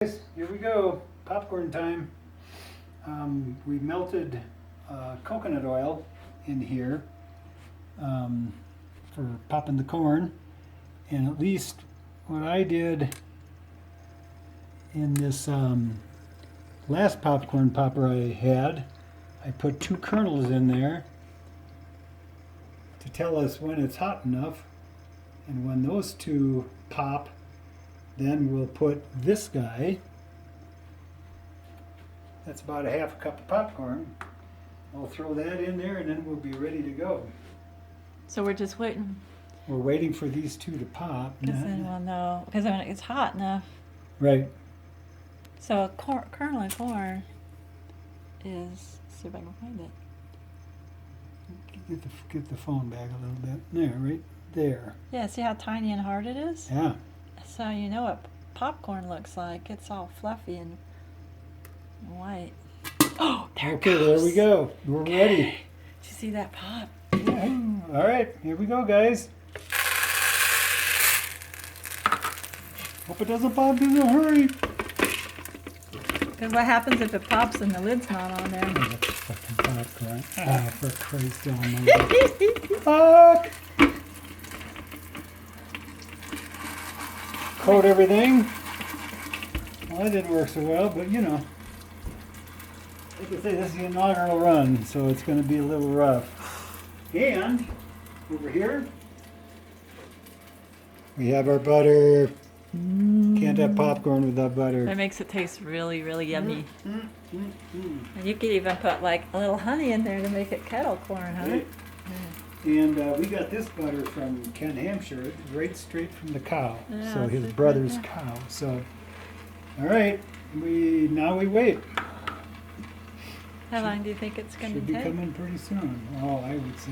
Here we go, popcorn time. We melted coconut oil in here for popping the corn, and at least what I did in this last popcorn popper I had, I put 2 kernels in there to tell us when it's hot enough, and when those 2 pop, then we'll put this guy. That's about a half a cup of popcorn. I'll throw that in there and then we'll be ready to go. So we're just waiting. We're waiting for these 2 to pop. Because then we'll know. Because when it's hot enough. Right. So a kernel of corn is, see if I can find it. Get the phone back a little bit. There, right there. Yeah, see how tiny and hard it is? Yeah. So you know what popcorn looks like. It's all fluffy and white. Oh, there it goes. Okay, there we go. We're ready. Did you see that pop? Yeah. All right, here we go, guys. Hope it doesn't pop in a hurry. Because what happens if it pops and the lid's not on there? Oh, that's fucking popcorn. Ah, for Christ almighty. Fuck! Coat everything. Well, that didn't work so well, but you know. Like I say, this is the inaugural run, so it's going to be a little rough. And over here, we have our butter. Can't have popcorn without butter. That makes it taste really, really yummy. And you could even put like a little honey in there to make it kettle corn, huh? Right. And we got this butter from Ken Hampshire, right straight from the cow. Yeah, So his super brother's good. cow. So, all right, now we wait. How long do you think it's going Should to be take? coming pretty soon. Oh, I would say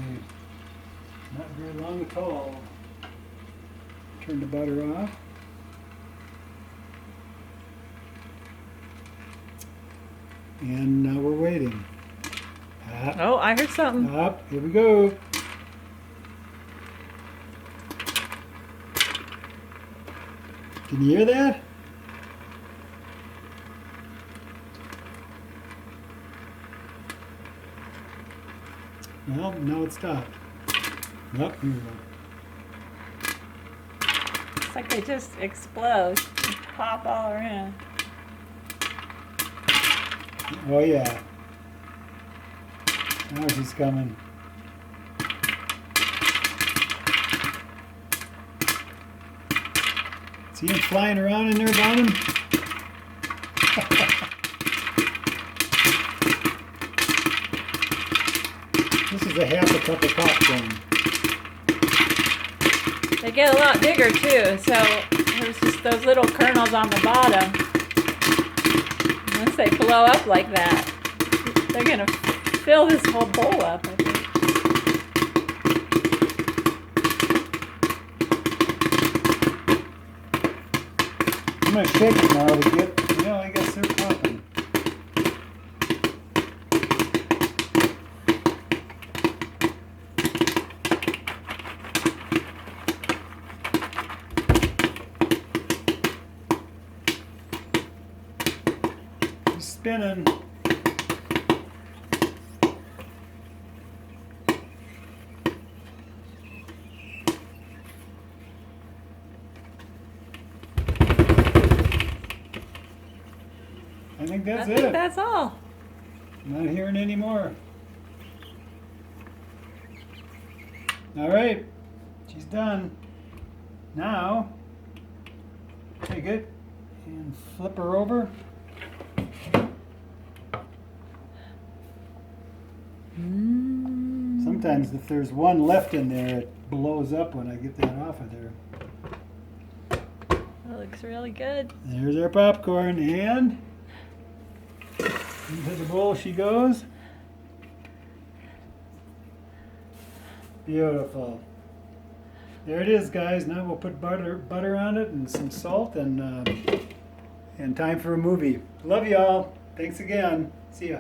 not very long at all. Turn the butter off. And now we're waiting. Oh, I heard something. Up, here we go. Can you hear that? Well, now it stopped. Up, here we go. It's like they just explode and pop all around. Oh yeah. Now she's coming. See him flying around in there, bottom? This is a half a cup of popcorn. They get a lot bigger too, so there's just those little kernels on the bottom. Once they blow up like that, they're going to fill this whole bowl up, I think. I'm going to shake it now to get, I guess they're popping. He's spinning. I think that's I think it. that's all. Not hearing any more. All right, she's done. Now, take it and flip her over. Sometimes if there's one left in there, it blows up when I get that off of there. That looks really good. There's our popcorn, and into the bowl she goes. Beautiful. There it is, guys. Now we'll put butter on it and some salt, and time for a movie. Love y'all. Thanks again. See ya.